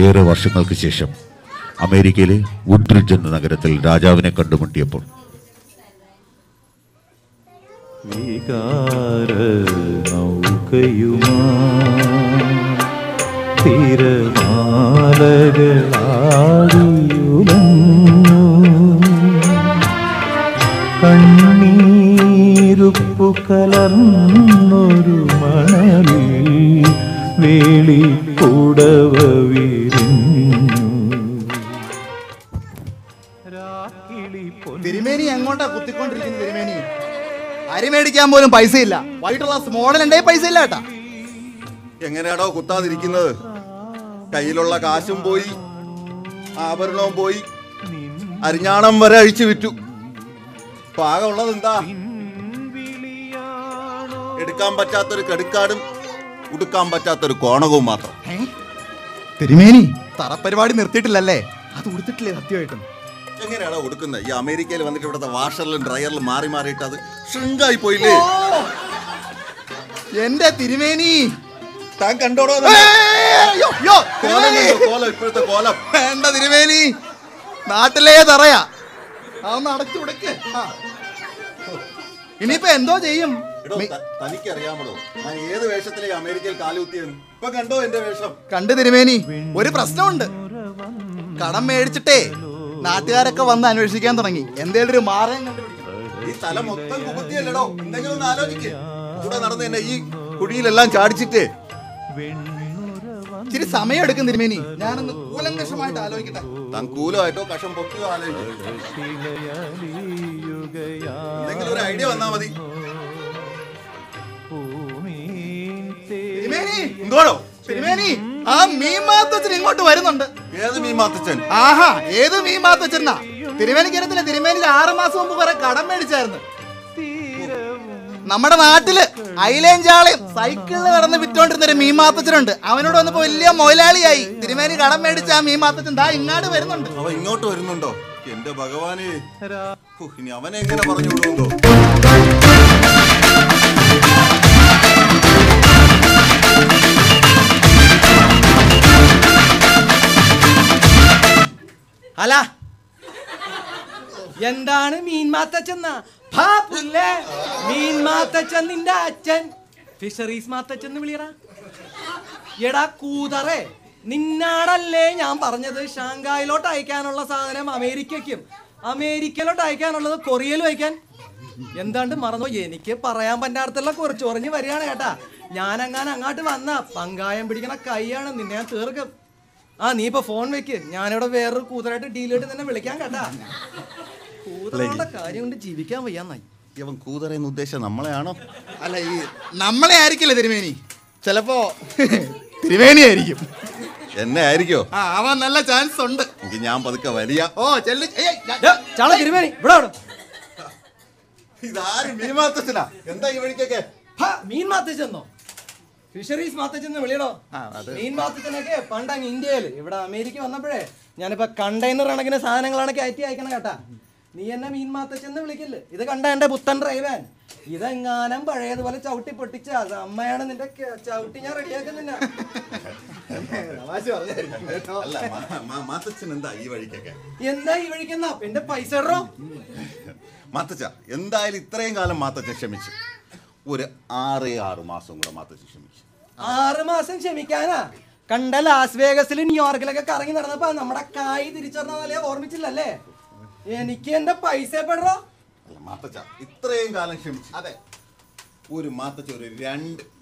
ഏറെ വർഷങ്ങൾക്ക് ശേഷം അമേരിക്കയിലെ വുഡ്ബ്രിഡ്ജ് എന്ന നഗരത്തിൽ രാജാവിനെ കണ്ടുമുട്ടിയപ്പോൾ കണ്ണീരുപ്പു കലർന്നൊരു മണലിൽ വേളി കൂടവ തിരുമേനി എങ്ങോട്ടാ കുത്തിക്കൊണ്ടിരിക്കുന്നത്? തിരുമേനി അരി മേടിക്കാൻ പോലും പൈസയില്ല. വൈകിട്ടുള്ള മോഡൽ എന്റെ പൈസ ഇല്ല കേട്ടാ. എങ്ങനെയാണോ കുത്താതിരിക്കുന്നത്? കയ്യിലുള്ള കാശും പോയി, ആഭരണവും പോയി, അരിഞ്ഞാണം വരെ അഴിച്ചു വിറ്റു. പാകമുള്ളത് എന്താ? എടുക്കാൻ പറ്റാത്തൊരു ക്രെഡിറ്റ് കാർഡും ഉടുക്കാൻ പറ്റാത്തൊരു കോണകവും മാത്രം. തിരുമേനി തറപരിപാടി നിർത്തിയിട്ടില്ലല്ലേ? അത് ഉടുത്തിട്ടില്ലേ സത്യമായിട്ടും? എങ്ങനെയാണോ ഉടുക്കുന്നത്? ഈ അമേരിക്കയിൽ വന്നിട്ട് ഇവിടുത്തെ വാഷറിലും ഡ്രയറിലും മാറി മാറിയിട്ട് അത് ഷ്രിങ്കായി പോയില്ലേ? എന്റെ തിരുമേനി താൻ കണ്ടോടോ ഇപ്പോഴത്തെ കോലം? വേണ്ട തിരുമേനി, നാട്ടിലേ തറയാ. അതൊന്ന് അടച്ചു കൊടുക്ക്. ഇനിയിപ്പോ എന്തോ ചെയ്യും? തനിക്കറിയാമോ ഞാൻ ഏത് വേഷത്തിലേ അമേരിക്കയിൽ കാലുകുത്തിയെന്ന്? ഇപ്പൊ കണ്ടോ എന്റെ വേഷം? കണ്ടു തിരുമേനി. ഒരു പ്രശ്നമുണ്ട്. കടം മേടിച്ചിട്ടേ നാട്ടുകാരൊക്കെ വന്ന് അന്വേഷിക്കാൻ തുടങ്ങി. എന്തേലും ഒരു മാർഗം കണ്ടുപിടിക്കണം. ഈ തല മൊത്തം കുത്തിയല്ലോ. എന്തെങ്കിലും ഒന്ന് ആലോചിക്കേ. കൂടെ നടന്ന് തന്നെ ഈ കുഴിയിലെല്ലാം ചാടിച്ചിട്ടേ ഇച്ചിരി സമയം എടുക്കും തിരുമേനി. ഞാനൊന്ന് കൂലങ്കഷമായിട്ട് ആലോചിക്കട്ടെ. താൻ കൂലമായിട്ടോ കഷം പൊക്കിയോ ആലോചിക്കും. എന്തെങ്കിലും ഒരു ഐഡിയ വന്നാ മതി. എന്തോടോ തിരുമേനി, ആ മീൻ മാത്തച്ഛൻ ഇങ്ങോട്ട് വരുന്നുണ്ട്. ഏത് മീൻ മാത്തച്ഛൻ? ആഹാ, ഏത് മീൻ മാത്തച്ഛനാ? തിരുമേനിക്ക് അറിയത്തില്ല? തിരുമേനി 6 മാസം മുമ്പ് കുറെ കടം മേടിച്ചായിരുന്നു. നമ്മുടെ നാട്ടില് അയിലേം ചാളയും സൈക്കിളിൽ നടന്ന് വിറ്റോണ്ടിരുന്ന ഒരു മീൻ മാത്തച്ഛനുണ്ട്. അവനോട് വന്നപ്പോ വലിയ മൊയിലാളിയായി. തിരുമേനി കടം മേടിച്ച ആ മീൻ മാത്തച്ഛൻ ദാ ഇങ്ങോട്ട് വരുന്നുണ്ട്. അവ ഇങ്ങോട്ട് വരുന്നുണ്ടോ? എന്റെ ഭഗവാനെ, ഇനി അവനെ എങ്ങനെ പറഞ്ഞു വിടുന്നുണ്ടോ? അല്ല, എന്താണ് മീൻ മാത്തച്ഛന്നാ? മീൻ മാത്തച്ഛൻ നിന്റെ അച്ഛൻ ഫിഷറീസ് മാത്തച്ഛൻ വിളിയടാ. എടാ കൂതറേ, നിന്നാടല്ലേ ഞാൻ പറഞ്ഞത് ഷാങ്കായിലോട്ട് അയക്കാനുള്ള സാധനം അമേരിക്കയ്ക്കും അമേരിക്കയിലോട്ട് അയക്കാനുള്ളത് കൊറിയയിലും അയക്കാൻ? എന്താണ്ട് മറന്നോ? എനിക്ക് പറയാൻ പറ്റാത്തുള്ള കുറച്ച് കുറഞ്ഞ് വരികയാണ് കേട്ടാ. ഞാനങ്ങനെ അങ്ങോട്ട് വന്ന പങ്കായം പിടിക്കണ കൈയാണ്. നിന്നെ ഞാൻ തീർക്കും. നീ ഇപ്പൊ ഫോൺ വെക്ക്. ഞാനിവിടെ വേറൊരു കൂതറായിട്ട് ഡീലായിട്ട് തന്നെ വിളിക്കാൻ കേട്ടാ. കൂതറയുടെ കാര്യം കൊണ്ട് ജീവിക്കാൻ വയ്യാന്നായി. ഇവൻ കൂതറയെന്ന് ഉദ്ദേശിച്ച നമ്മളെയാണോ? അല്ല, ഈ നമ്മളെ ആയിരിക്കില്ല തിരുമേനി. ചിലപ്പോ തിരുമേനി ആയിരിക്കും. എന്നെ ആയിരിക്കോ? അവൻ നല്ല ചാൻസ് ഉണ്ട്. എനിക്ക് ഞാൻ പതുക്കെ വലിയ തിരുമേനി ഇവിടെ ഇതാരും മീൻ മാത്തച്ഛനാ? എന്താ ഈ വഴിക്കൊക്കെ? മീൻ മാത്തച്ഛന്നോ? ഫിഷറീസ് മാത്തച്ഛന്ന് വിളിയടോ. മീൻ മാത്തച്ഛനൊക്കെ പണ്ടങ്ങ് ഇന്ത്യയില് ഇവിടെ അമേരിക്ക വന്നപ്പോഴേ ഞാനിപ്പോ കണ്ടെയ്നർ കണക്കിന് സാധനങ്ങളാണ് കയറ്റി അയക്കണം കേട്ടാ. നീ എന്നെ മീൻ മാത്തച്ഛന്ന് വിളിക്കില്ലേ? ഇത് കണ്ട എന്റെ പുത്തൻ ഡ്രൈവൻ. ഇതെങ്ങാനും പഴയതുപോലെ ചവിട്ടി പൊട്ടിച്ച അമ്മയാണ് നിന്റെ ചവിട്ടി ഞാൻ റെഡിയാക്കുന്നില്ല. എന്താ ഈ വഴിക്കൊക്കെ? എന്താ ഈ വഴിക്കെന്നാ? എന്റെ പൈസ ഇടറോ മാത്തച്ഛ. എന്തായാലും ഇത്രയും കാലം മാത്തച്ഛൻ ക്ഷമിച്ചു. ഒരു 6 മാസം കൂടെ മാത്തച്ഛൻ ക്ഷമിച്ചു. 6 മാസം ക്ഷമിക്കാനാ? കണ്ട ലാസ് വേഗസിലും ന്യൂയോർക്കിലൊക്കെ കറങ്ങി നടന്നപ്പോ നമ്മുടെ കായ് തിരിച്ചറിഞ്ഞാലേ ഓർമ്മിച്ചില്ലല്ലേ? എനിക്ക് എന്റെ പൈസ പെടറോ? അല്ല മാത്തച്ഛ, ഇത്രയും കാലം ക്ഷമിച്ചു. അതെ, ഒരു മാത്തച്ഛ ഒരു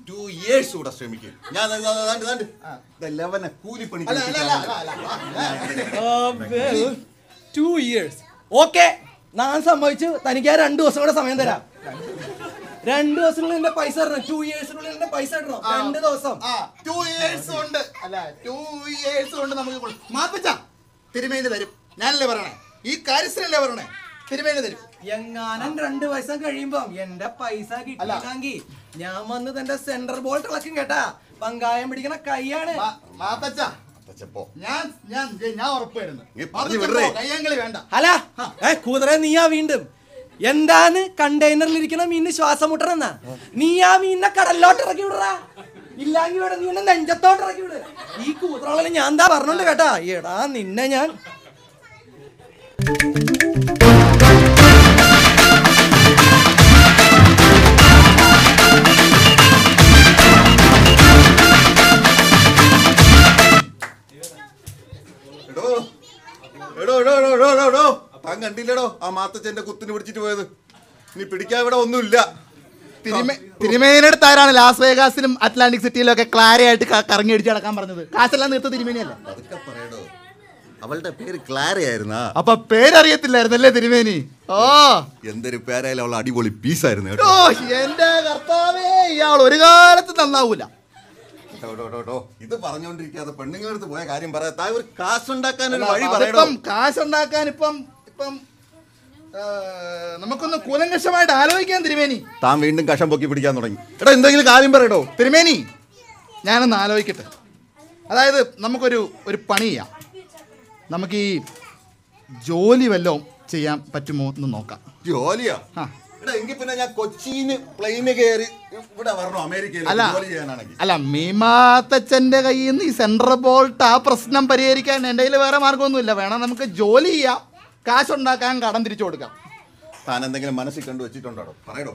2 years കൂടെ ശ്രമിക്കും. ഞാൻ കൂലിപ്പണി 2 years. ഓക്കെ, ഞാൻ സമ്മതിച്ചു. തനിക്ക് 2 ദിവസം കൂടെ സമയം തരാം. 2 ദിവസത്തിനുള്ളിൽ എന്റെ പൈസ തരണം. 2 yearsനുള്ളിൽ എന്റെ പൈസ ഇടണം. 2 ദിവസം. 2 years കൊണ്ട് അല്ല, 2 years കൊണ്ട് നമുക്ക് മാത്തച്ഛ തിരുമേനി തരും. ഞാനല്ലേ പറയണേ? ഈ കാര്യസ്ഥനല്ലേ പറയണേ? തിരുമേനി തരും. എങ്ങാനും 2 ദിവസം കഴിയുമ്പോ എന്റെ പൈസ കിട്ടില്ലെങ്കിൽ ഞാൻ വന്ന് തന്റെ സെന്റർ ബോൾട്ട് ഇളക്കും കേട്ടാ. പങ്കായം പിടിക്കണ കൈയാണ്. മാത്തച്ഛ, ഞാൻ ഉറപ്പ് തരുന്നു. കയ്യാങ്കളി വേണ്ട. അല്ല കൂതറ, നീയാ വീണ്ടും എന്താണ് കണ്ടെയ്നറിൽ ഇരിക്കണ മീനിന് ശ്വാസം മുട്ടണെന്നാ? നീ ആ മീനിനെ കടലിലോട്ട് ഇറക്കി വിടറാ. ഇല്ലെങ്കിൽ ഇവിടെ നീ നെഞ്ചത്തോട്ട് ഇറക്കി വിട്. ഈ കൂത്രളെ ഞാൻ എന്താ പറഞ്ഞോണ്ട് കേട്ടാ. എടാ നിന്നെ ഞാൻ താൻ കണ്ടില്ലടോ ആ മാത്തച്ഛന്റെ കുത്തിന് പിടിച്ചിട്ട് പോയത്. ഇനി പിടിക്കാൻ ഇവിടെ ഒന്നുമില്ല. തിരുമേനിയുടെ ആരാണ് ലാസ് വേഗാസിലും അറ്റ്ലാന്റിക് സിറ്റിയിലും ഒക്കെ ക്ലാരയായിട്ട് കറങ്ങി അടിച്ച് നടക്കാൻ പറഞ്ഞത്? കാശെല്ലാം നിർത്ത തിരുമേനിയല്ല. അതൊക്കെ പറയടോ. അവളുടെ പേര് ക്ലാരയായിരുന്നാ? അപ്പൊ പേരറിയത്തില്ലായിരുന്നല്ലേ തിരുമേനി? ഓ എന്തൊരു പേരായാലും അവൾ അടിപൊളി പീസായിരുന്നു കേട്ടോ. ഓ എന്റെ കർത്താവേ, ഇയാൾ ഒരു കാലത്ത് നന്നാവൂല. ഇത് പറഞ്ഞോണ്ടിരിക്കാതെ പെണ്ണുങ്ങളുടെ അടുത്ത് പോയ കാര്യം പറയാ. ഒരു കാശുണ്ടാക്കാൻ ഒരു വഴി പറയണോ? കാശുണ്ടാക്കാൻ ഇപ്പം നമുക്കൊന്ന് കൂലങ്കഷമായിട്ട് ആലോചിക്കാൻ തിരുമേനി. താൻ വീണ്ടും കഷം പൊക്കി പിടിക്കാൻ തുടങ്ങി. എടാ എന്തെങ്കിലും കാര്യം പറയടോ. തിരുമേനി ഞാനൊന്ന് ആലോചിക്കട്ടെ. അതായത് നമുക്കൊരു പണി ചെയ്യാം. നമുക്ക് ഈ ജോലി വല്ലതും ചെയ്യാൻ പറ്റുമോ എന്ന് നോക്കാം. ജോലിയാ? എങ്കിൽ പിന്നെ ഞാൻ കൊച്ചിന്ന് പ്ലെയിന് കയറി ഇവിടെ വരണോ അമേരിക്കയിൽ ജോലി ചെയ്യാനാണെങ്കിൽ? അല്ല, മീമാത്തച്ഛന്റെ കയ്യിൽ നിന്ന് ഈ സെൻട്രൽ ബോൾട്ട് ആ പ്രശ്നം പരിഹരിക്കാൻ എൻ്റെ കയ്യിൽ വേറെ മാർഗമൊന്നുമില്ല. വേണം നമുക്ക് ജോലി ചെയ്യാം, കാശുണ്ടാക്കാൻ, കടം തിരിച്ചു കൊടുക്കാം. താൻ എന്തെങ്കിലും മനസ്സിൽ കണ്ടു വെച്ചിട്ടുണ്ടോ? പറയടോ.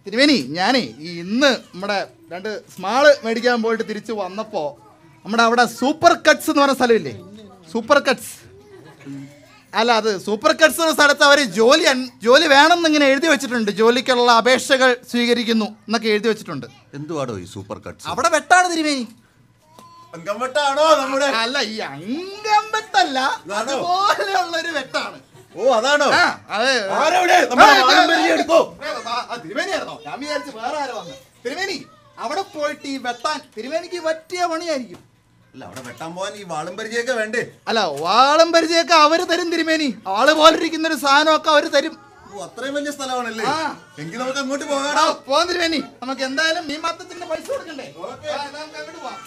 തിരുമേനി ഞാനേ ഇന്ന് നമ്മുടെ 2 സ്മാള് മേടിക്കാൻ പോയിട്ട് തിരിച്ചു വന്നപ്പോൾ നമ്മുടെ അവിടെ സൂപ്പർ കട്ട്സ് എന്ന് പറഞ്ഞ സ്ഥലമില്ലേ? സൂപ്പർ കട്ട്സ് അല്ല, അത് സൂപ്പർ കട്ട്സ് എന്ന സ്ഥലത്ത് അവർ ജോലി വേണമെന്ന് ഇങ്ങനെ എഴുതി വെച്ചിട്ടുണ്ട്. ജോലിക്കുള്ള അപേക്ഷകൾ സ്വീകരിക്കുന്നു എന്നൊക്കെ എഴുതി വെച്ചിട്ടുണ്ട്. എന്തുവാടോ ഈ സൂപ്പർ കട്ട്സ്? അവിടെ വെട്ടാണ് തിരുമേനി. അംഗം വെട്ടാണോ നമ്മുടെ? അല്ല, ഈ അംഗം വെട്ടല്ല, അതുപോലെയുള്ളൊരു വെട്ടാണ്. ഓ അതാണോ? തിരുമേനിയായിരുന്നോ? ഞാൻ വിചാരിച്ചു വേറെ ആരോ വന്ന്. തിരുമേനി അവിടെ പോയിട്ട് ഈ വെട്ടാൻ തിരുമേനിക്ക് പറ്റിയ പണിയായിരിക്കും. അല്ല, അവിടെ വെട്ടാൻ പോവാൻ ഈ വാളും പരിചയമൊക്കെ വേണ്ടേ? അല്ല, വാളും പരിചയമൊക്കെ അവര് തരും തിരുമേനി. ആള് പോലെ ഇരിക്കുന്ന ഒരു സാധനമൊക്കെ അവര് തരും. അത്രയും വലിയ സ്ഥലമാണല്ലേ? എങ്കിൽ നമുക്ക് അങ്ങോട്ട് പോകാം. പോകാൻ തിരുമേനി. നമുക്ക് എന്തായാലും മീമാത്തത്തിന്റെ പൈസ കൊടുക്കണ്ടേ? നമുക്ക് അങ്ങോട്ട് പോവാം.